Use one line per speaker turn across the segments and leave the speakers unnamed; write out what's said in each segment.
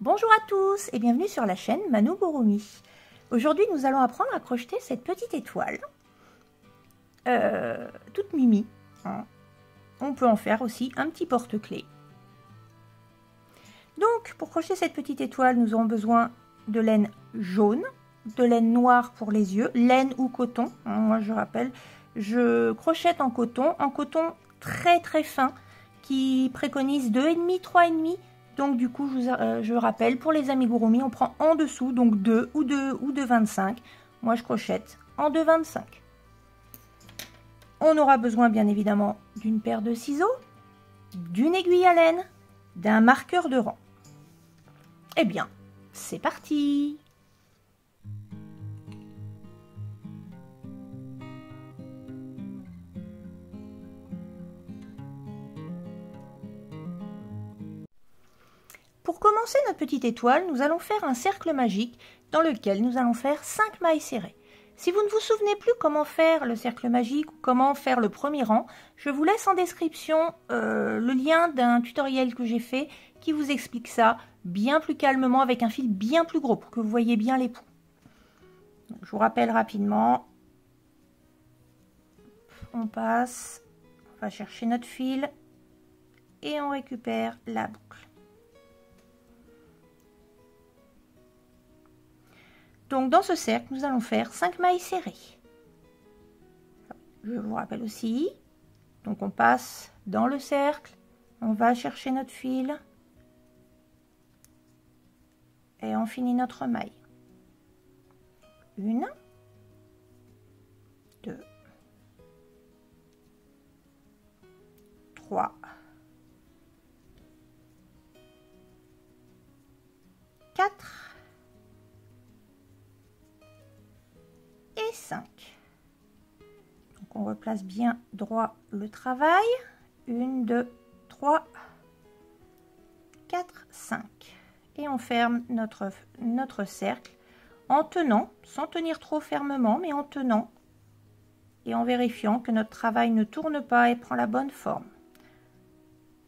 Bonjour à tous et bienvenue sur la chaîne Manou Gurumi. Aujourd'hui nous allons apprendre à crocheter cette petite étoile, toute mimi. On peut en faire aussi un petit porte-clés. Donc pour crocheter cette petite étoile nous aurons besoin de laine jaune, de laine noire pour les yeux, laine ou coton. Moi je rappelle, je crochette en coton très fin qui préconise 2,5, 3,5. Donc du coup, je rappelle, pour les amigurumi, on prend en dessous, donc 2 ou 2,25. Moi, je crochette en 2,25. On aura besoin, bien évidemment, d'une paire de ciseaux, d'une aiguille à laine, d'un marqueur de rang. Eh bien, c'est parti! Pour commencer notre petite étoile, nous allons faire un cercle magique dans lequel nous allons faire 5 mailles serrées. Si vous ne vous souvenez plus comment faire le cercle magique ou comment faire le premier rang, je vous laisse en description le lien d'un tutoriel que j'ai fait qui vous explique ça bien plus calmement avec un fil bien plus gros pour que vous voyez bien les points. Donc, je vous rappelle rapidement. On passe, on va chercher notre fil et on récupère la boucle. Donc dans ce cercle, nous allons faire 5 mailles serrées. Je vous rappelle aussi, donc on passe dans le cercle, on va chercher notre fil et on finit notre maille. 1, 2, 3, 4 et 5. Donc on replace bien droit le travail. 1, 2, 3, 4, 5. Et on ferme notre cercle en tenant, sans tenir trop fermement, mais en tenant et en vérifiant que notre travail ne tourne pas et prend la bonne forme.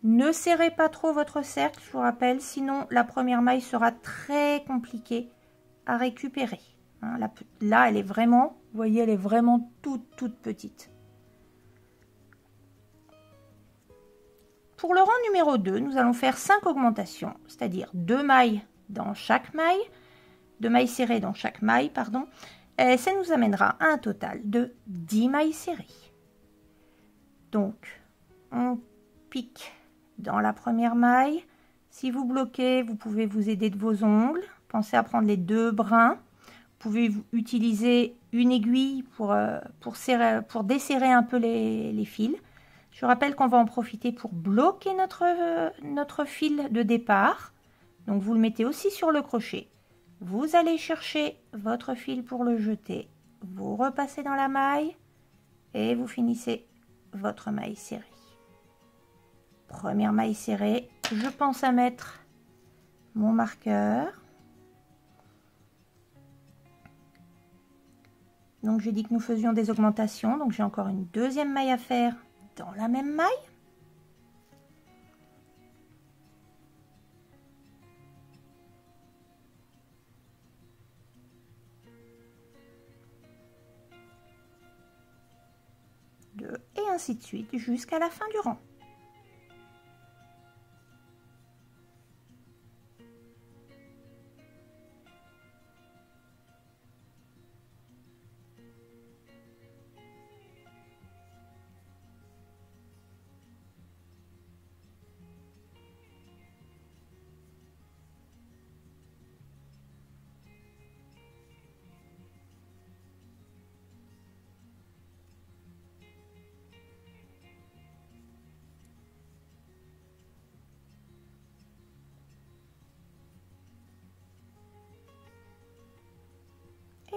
Ne serrez pas trop votre cercle, je vous rappelle, sinon la première maille sera très compliquée à récupérer. Là, elle est vraiment, vous voyez, elle est vraiment toute petite. Pour le rang numéro 2, nous allons faire 5 augmentations, c'est-à-dire 2 mailles dans chaque maille, 2 mailles serrées dans chaque maille, pardon. Et ça nous amènera à un total de 10 mailles serrées. Donc, on pique dans la première maille. Si vous bloquez, vous pouvez vous aider de vos ongles. Pensez à prendre les 2 brins. Vous pouvez utiliser une aiguille pour desserrer un peu les fils. Je rappelle qu'on va en profiter pour bloquer notre fil de départ. Donc vous le mettez aussi sur le crochet. Vous allez chercher votre fil pour le jeter. Vous repassez dans la maille et vous finissez votre maille serrée. Première maille serrée. Je pense à mettre mon marqueur. Donc j'ai dit que nous faisions des augmentations, donc j'ai encore une deuxième maille à faire dans la même maille. Et ainsi de suite jusqu'à la fin du rang.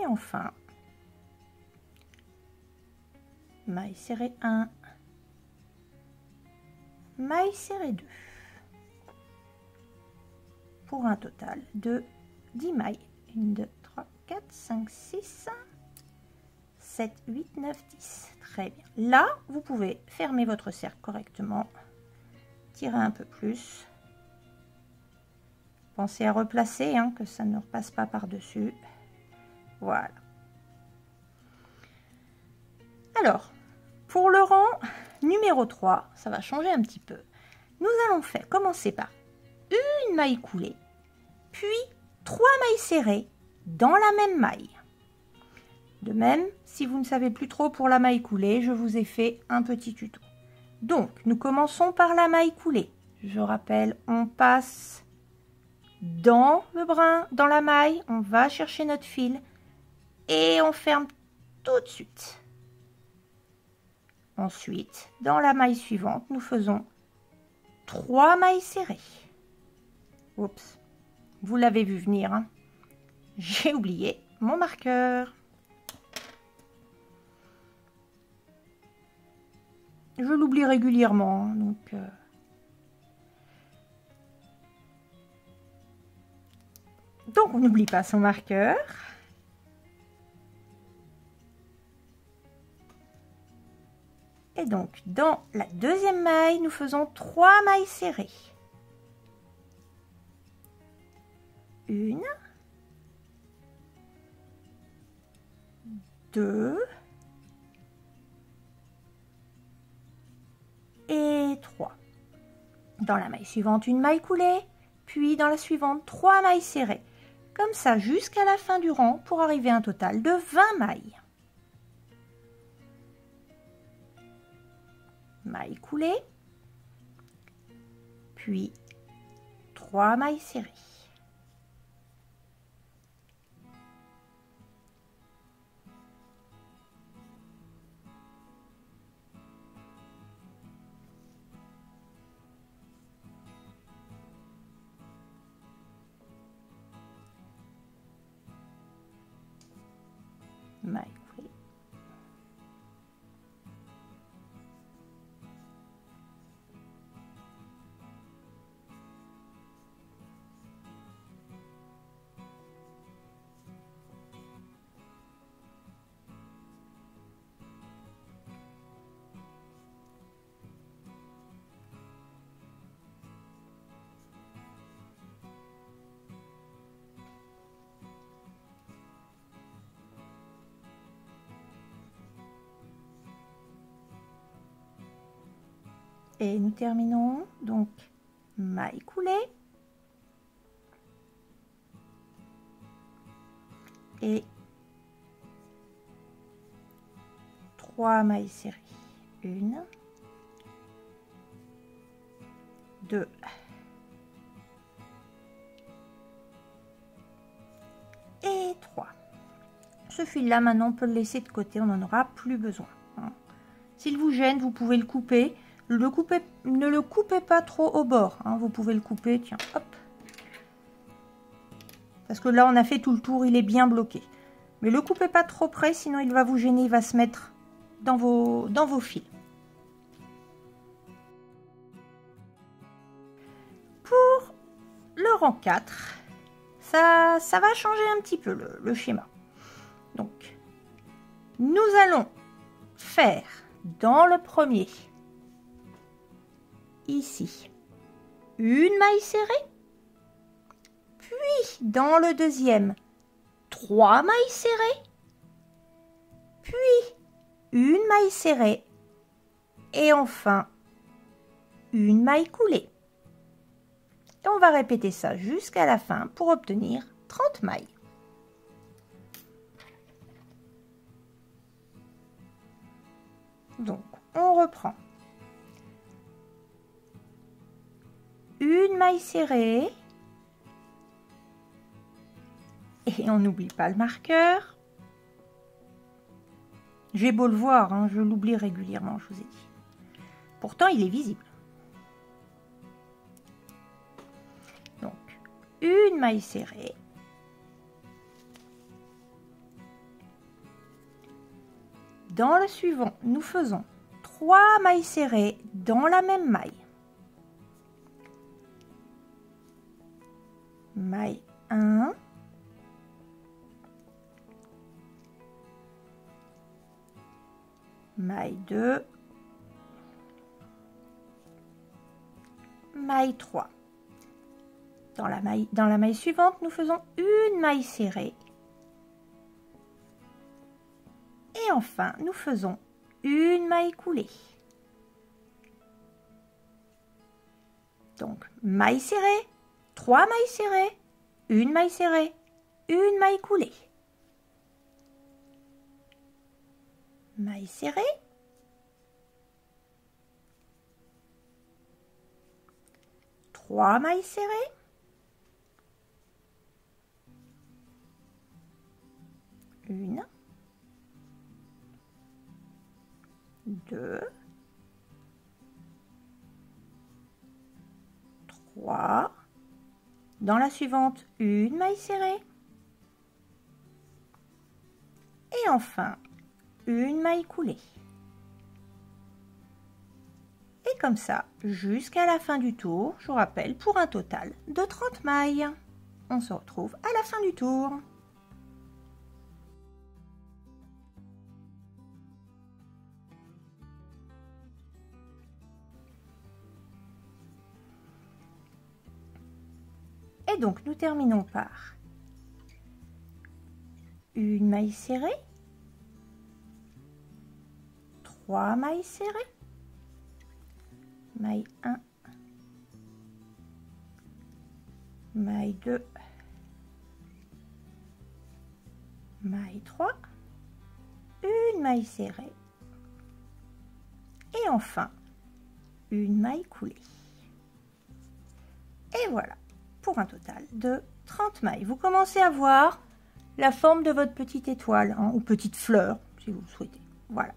Et enfin, maille serrée 1, maille serrée 2, pour un total de 10 mailles. 1, 2, 3, 4, 5, 6, 7, 8, 9, 10. Très bien. Là, vous pouvez fermer votre cercle correctement, tirer un peu plus, Pensez à replacer, hein, que ça ne repasse pas par-dessus. Voilà. Alors, pour le rang numéro 3, ça va changer un petit peu. Nous allons commencer par une maille coulée, puis 3 mailles serrées dans la même maille. De même, si vous ne savez plus trop pour la maille coulée, je vous ai fait un petit tuto. Donc, nous commençons par la maille coulée. Je rappelle, on passe dans le brin, dans la maille, on va chercher notre fil et on ferme tout de suite. Ensuite, dans la maille suivante, nous faisons 3 mailles serrées. Oups, vous l'avez vu venir, hein. J'ai oublié mon marqueur. Je l'oublie régulièrement, donc on n'oublie pas son marqueur. Et donc, dans la deuxième maille, nous faisons 3 mailles serrées. 1, 2 et 3. Dans la maille suivante, une maille coulée, puis dans la suivante, 3 mailles serrées. Comme ça, jusqu'à la fin du rang, pour arriver à un total de 20 mailles. Maille coulée, puis 3 mailles serrées. Maille coulée. Et nous terminons donc maille coulée et 3 mailles serrées. 1, 2 et 3. Ce fil là maintenant on peut le laisser de côté, on n'en aura plus besoin, hein. S'il vous gêne, vous pouvez le couper. Ne le coupez pas trop au bord, hein. Vous pouvez le couper, tiens, hop. Parce que là, on a fait tout le tour, il est bien bloqué. Mais le coupez pas trop près, sinon il va vous gêner, il va se mettre dans vos fils. Pour le rang 4, ça va changer un petit peu le schéma. Donc, nous allons faire dans le premier, ici, une maille serrée, puis dans le deuxième, 3 mailles serrées, puis une maille serrée et enfin une maille coulée. Et on va répéter ça jusqu'à la fin pour obtenir 30 mailles. Donc, on reprend. Une maille serrée. Et on n'oublie pas le marqueur. J'ai beau le voir, hein, je l'oublie régulièrement, je vous ai dit. Pourtant, il est visible. Donc, une maille serrée. Dans le suivant, nous faisons 3 mailles serrées dans la même maille. Maille 1. Maille 2. Maille 3. Dans la maille suivante, nous faisons une maille serrée. Et enfin, nous faisons une maille coulée. Donc, maille serrée, 3 mailles serrées, une maille serrée, une maille coulée. Maille serrée. Trois mailles serrées. Une. Deux. Trois. Dans la suivante, une maille serrée. Et enfin, une maille coulée. Et comme ça, jusqu'à la fin du tour, je vous rappelle, pour un total de 30 mailles. On se retrouve à la fin du tour. Et donc, nous terminons par une maille serrée, 3 mailles serrées, maille 1, maille 2, maille 3, une maille serrée et enfin une maille coulée. Et voilà, pour un total de 30 mailles. Vous commencez à voir la forme de votre petite étoile, hein, ou petite fleur, si vous le souhaitez. Voilà.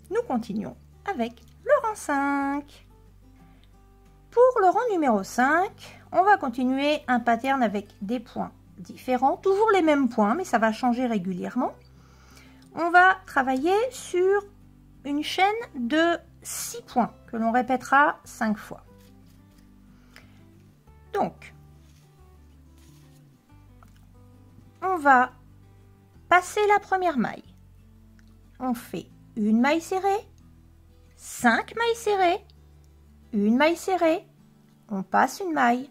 Nous continuons avec le rang 5. Pour le rang numéro 5, on va continuer un pattern avec des points différents, toujours les mêmes points, mais ça va changer régulièrement. On va travailler sur une chaîne de 6 points que l'on répétera 5 fois. Donc, on va passer la première maille. On fait une maille serrée, 5 mailles serrées, une maille serrée, on passe une maille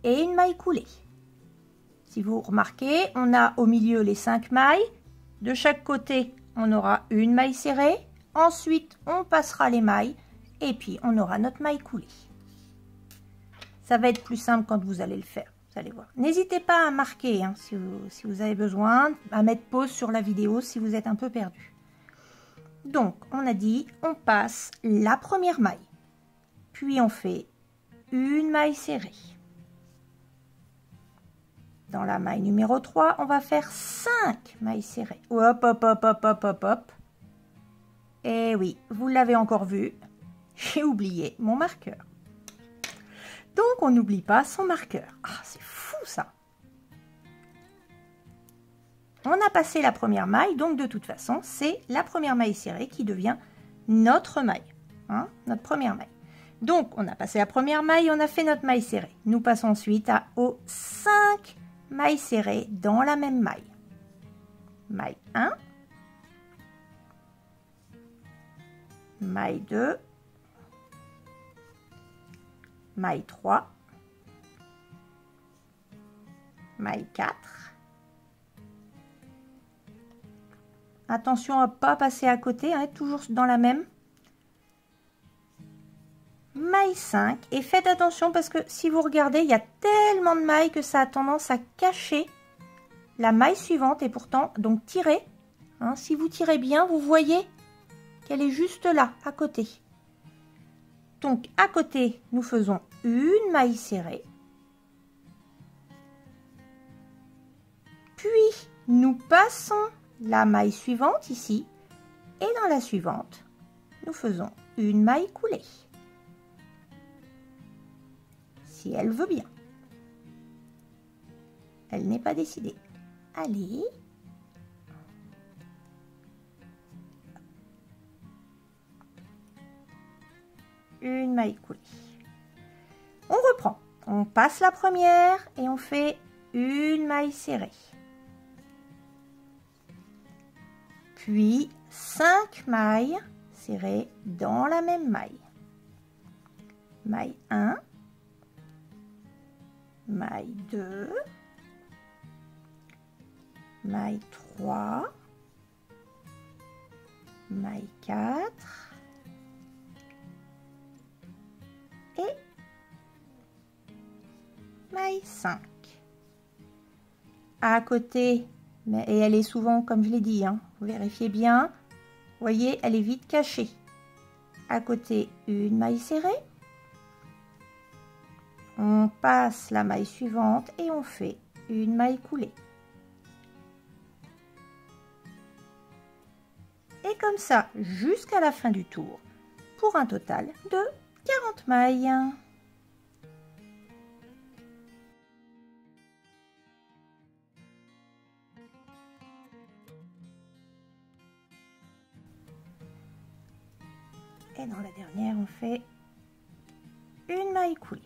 et une maille coulée. Si vous remarquez, on a au milieu les 5 mailles. De chaque côté, on aura une maille serrée. Ensuite, on passera les mailles et puis on aura notre maille coulée. Ça va être plus simple quand vous allez le faire, vous allez voir. N'hésitez pas à marquer hein, si vous avez besoin, à mettre pause sur la vidéo si vous êtes un peu perdu. Donc, on a dit, on passe la première maille. Puis, on fait une maille serrée. Dans la maille numéro 3, on va faire 5 mailles serrées. Hop, hop, hop, hop, hop, hop, hop. Et oui, vous l'avez encore vu, j'ai oublié mon marqueur. Donc, on n'oublie pas son marqueur. Ah, c'est fou ça! On a passé la première maille, donc de toute façon, c'est la première maille serrée qui devient notre maille. Hein, notre première maille. Donc, on a passé la première maille, on a fait notre maille serrée. Nous passons ensuite aux 5 mailles serrées dans la même maille. Maille 1. Maille 2. Maille 3. Maille 4. Attention à ne pas passer à côté, hein, toujours dans la même. Maille 5. Et faites attention parce que si vous regardez, il y a tellement de mailles que ça a tendance à cacher la maille suivante. Et pourtant, donc tirez. Hein, si vous tirez bien, vous voyez qu'elle est juste là, à côté. Donc, à côté, nous faisons une maille serrée. Puis, nous passons la maille suivante ici. Et dans la suivante, nous faisons une maille coulée. Si elle veut bien. Elle n'est pas décidée. Allez. Une maille coulée. On reprend. On passe la première et on fait une maille serrée. Puis 5 mailles serrées dans la même maille. Maille 1. maille 2, maille 3, maille 4 et maille 5. À côté, et elle est souvent, comme je l'ai dit, hein, vérifiez bien, vous voyez, elle est vite cachée. À côté, une maille serrée. On passe la maille suivante et on fait une maille coulée. Et comme ça, jusqu'à la fin du tour, pour un total de 40 mailles. Et dans la dernière, on fait une maille coulée.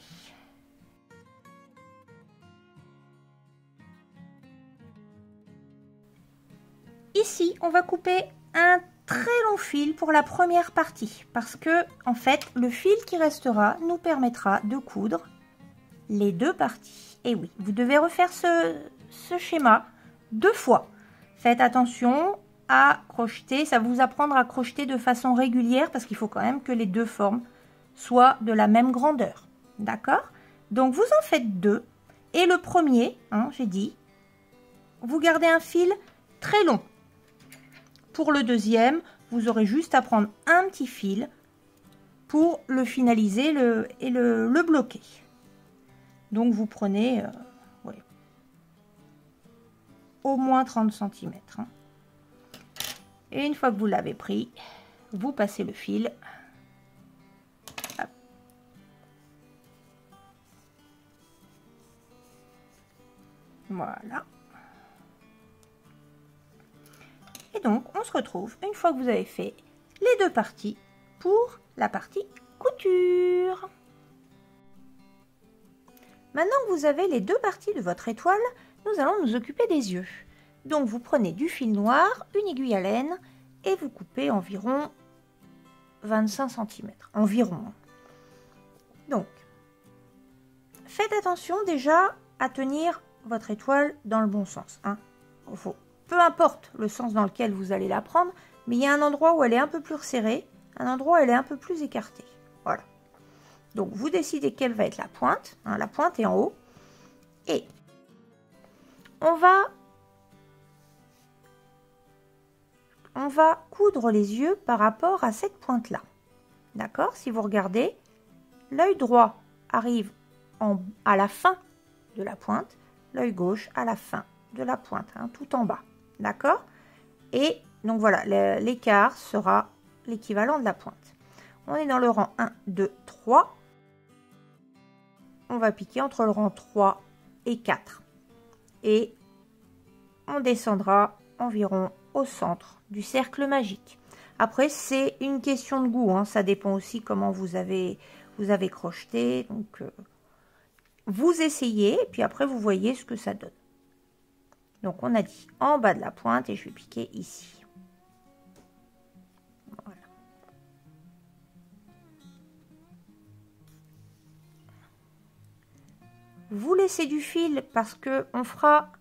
Ici, on va couper un très long fil pour la première partie parce que, en fait, le fil qui restera nous permettra de coudre les deux parties. Et oui, vous devez refaire ce schéma 2 fois. Faites attention à crocheter, ça va vous apprendre à crocheter de façon régulière parce qu'il faut quand même que les deux formes soient de la même grandeur. D'accord? Donc vous en faites 2 et le premier, hein, j'ai dit, vous gardez un fil très long. Pour le deuxième, vous aurez juste à prendre un petit fil pour le finaliser et le bloquer. Donc vous prenez ouais, au moins 30 cm. Hein. Et une fois que vous l'avez pris, vous passez le fil. Hop. Voilà. Et donc, on se retrouve une fois que vous avez fait les deux parties pour la partie couture. Maintenant que vous avez les deux parties de votre étoile, nous allons nous occuper des yeux. Donc, vous prenez du fil noir, une aiguille à laine et vous coupez environ 25 cm. Environ. Donc, faites attention déjà à tenir votre étoile dans le bon sens. Hein. Peu importe le sens dans lequel vous allez la prendre, mais il y a un endroit où elle est un peu plus resserrée, un endroit où elle est un peu plus écartée. Voilà. Donc, vous décidez quelle va être la pointe. Hein, la pointe est en haut. Et on va coudre les yeux par rapport à cette pointe-là. D'accord? Si vous regardez, l'œil droit arrive à la fin de la pointe, l'œil gauche à la fin de la pointe, hein, tout en bas. D'accord? Et donc voilà, l'écart sera l'équivalent de la pointe. On est dans le rang 1, 2, 3. On va piquer entre le rang 3 et 4. Et on descendra environ au centre du cercle magique. Après, c'est une question de goût. Hein, ça dépend aussi comment vous avez crocheté. Donc, vous essayez et puis après, vous voyez ce que ça donne. Donc, on a dit en bas de la pointe et je vais piquer ici. Voilà. Vous laissez du fil parce que on fera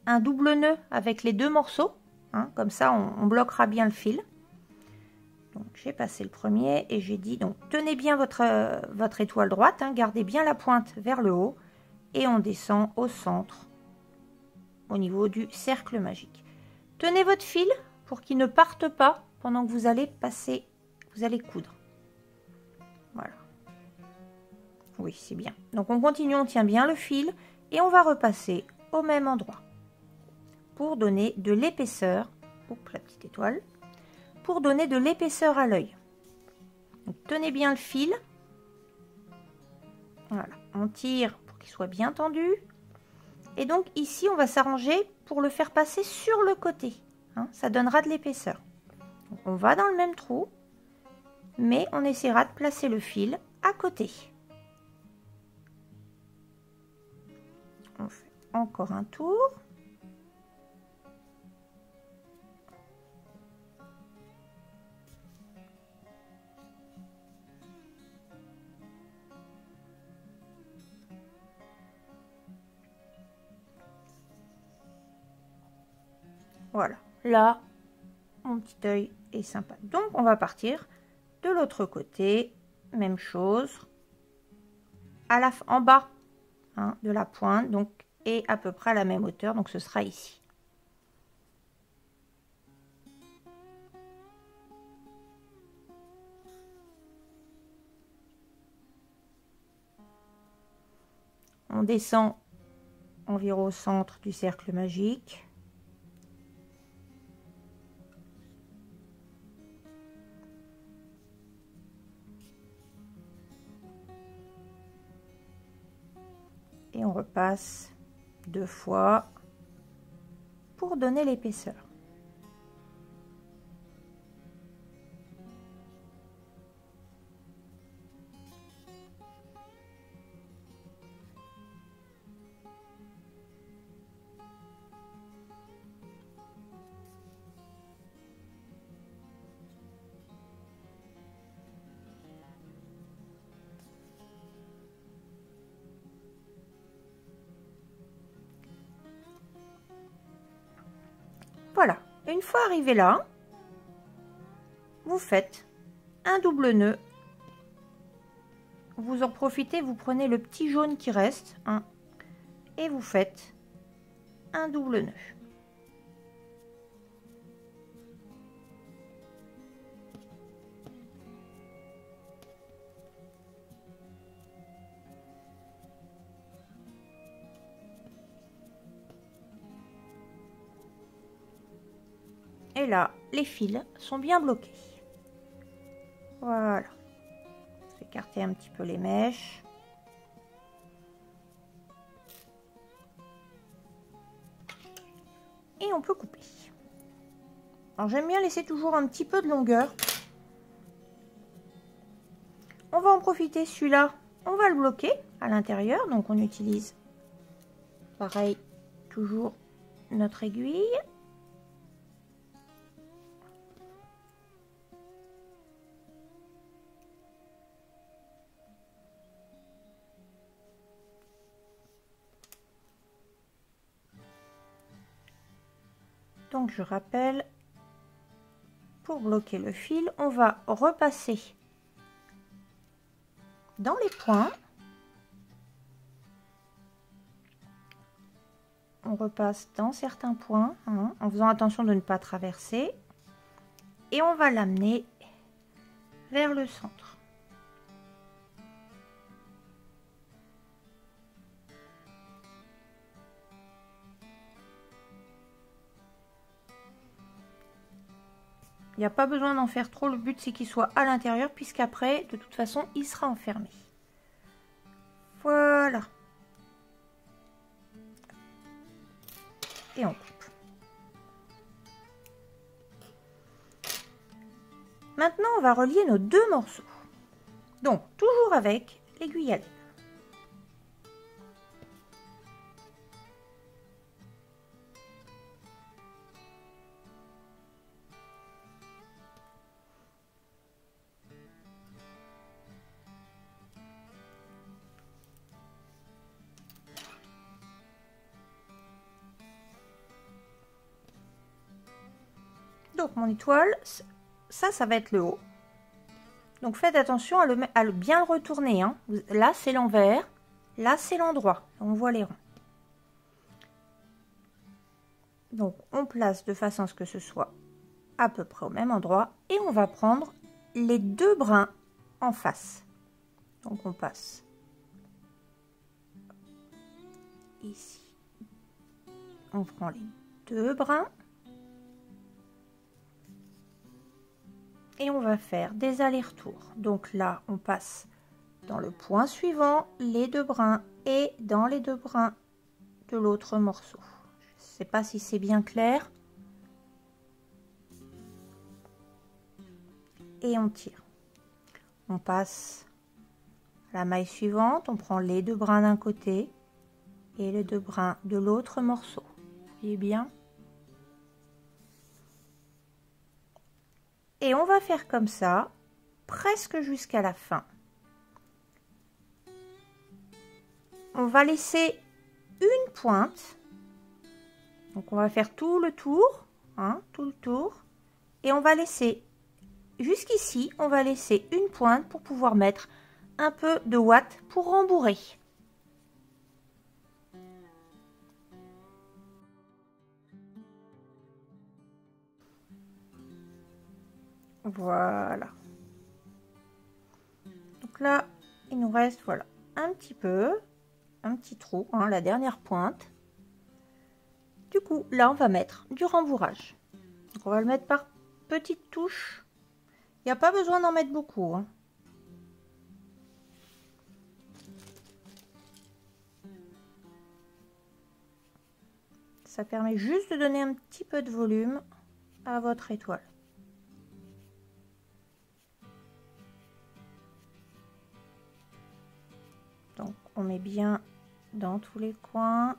un double nœud avec les deux morceaux. Hein, comme ça, on bloquera bien le fil. Donc, j'ai passé le premier et j'ai dit, donc, tenez bien votre étoile droite. Hein, gardez bien la pointe vers le haut. Et on descend au centre, au niveau du cercle magique. Tenez votre fil pour qu'il ne parte pas pendant que vous allez passer, vous allez coudre. Voilà. Oui, c'est bien. Donc, on continue, on tient bien le fil et on va repasser au même endroit pour donner de l'épaisseur, la petite étoile, pour donner de l'épaisseur à l'œil. Tenez bien le fil. Voilà, on tire pour qu'il soit bien tendu. Et donc ici, on va s'arranger pour le faire passer sur le côté. Hein, ça donnera de l'épaisseur. On va dans le même trou, mais on essaiera de placer le fil à côté. On fait encore un tour. Voilà, là, mon petit œil est sympa. Donc, on va partir de l'autre côté. Même chose. En bas hein, de la pointe, donc, et à peu près à la même hauteur. Donc, ce sera ici. On descend environ au centre du cercle magique. Et on repasse 2 fois pour donner l'épaisseur. Voilà, une fois arrivé là, vous faites un double nœud. Vous en profitez, vous prenez le petit jaune qui reste hein, et vous faites un double nœud. Et là, les fils sont bien bloqués. Voilà. Je vais écarter un petit peu les mèches. Et on peut couper. Alors j'aime bien laisser toujours un petit peu de longueur. On va en profiter, celui-là, on va le bloquer à l'intérieur. Donc on utilise, pareil, toujours notre aiguille. Donc je rappelle, pour bloquer le fil, on va repasser dans les points. On repasse dans certains points, hein, en faisant attention de ne pas traverser. Et on va l'amener vers le centre. Il n'y a pas besoin d'en faire trop, le but c'est qu'il soit à l'intérieur puisqu'après, de toute façon, il sera enfermé. Voilà. Et on coupe. Maintenant, on va relier nos 2 morceaux. Donc, toujours avec l'aiguille à laine. Donc mon étoile, ça va être le haut. Donc faites attention à bien le retourner. Hein. Là c'est l'envers, là c'est l'endroit. On voit les ronds. Donc on place de façon à ce que ce soit à peu près au même endroit. Et on va prendre les 2 brins en face. Donc on passe ici. On prend les 2 brins. Et on va faire des allers-retours. Donc là, on passe dans le point suivant, les 2 brins, et dans les 2 brins de l'autre morceau. Je ne sais pas si c'est bien clair. Et on tire. On passe à la maille suivante, on prend les 2 brins d'un côté et les 2 brins de l'autre morceau. Vous voyez bien ? Et on va faire comme ça, presque jusqu'à la fin. On va laisser une pointe. Donc on va faire tout le tour hein, tout le tour. Et on va laisser, jusqu'ici, on va laisser une pointe pour pouvoir mettre un peu de ouate pour rembourrer. Voilà. Donc là, il nous reste, voilà, un petit trou, hein, la dernière pointe. Du coup, là, on va mettre du rembourrage. Donc, on va le mettre par petites touches. Il n'y a pas besoin d'en mettre beaucoup, hein. Ça permet juste de donner un petit peu de volume à votre étoile. Donc, on met bien dans tous les coins.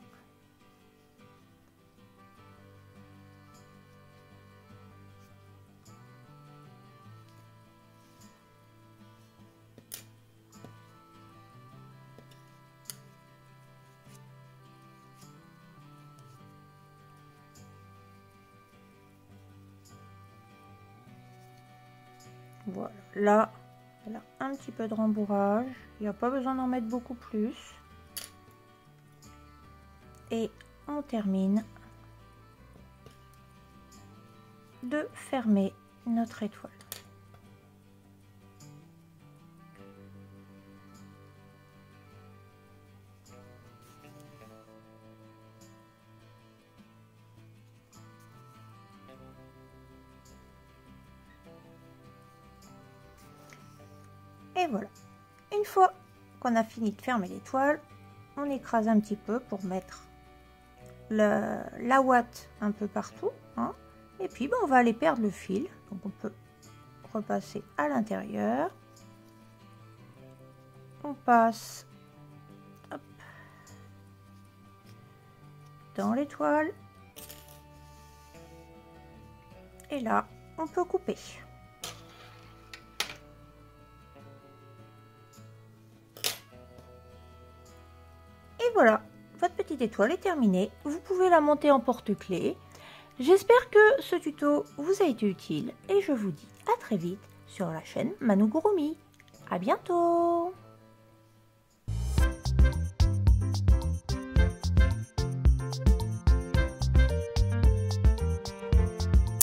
Voilà, là, elle a un petit peu de rembourrage. Il n'y a pas besoin d'en mettre beaucoup plus. Et on termine de fermer notre étoile. Et voilà, une fois qu'on a fini de fermer l'étoile, on écrase un petit peu pour mettre la ouate un peu partout, hein. Et puis on va aller perdre le fil, donc on peut repasser à l'intérieur, on passe, hop, dans l'étoile, et là on peut couper. Et voilà, votre petite étoile est terminée. Vous pouvez la monter en porte-clés. J'espère que ce tuto vous a été utile et je vous dis à très vite sur la chaîne Manu Gurumi. À bientôt!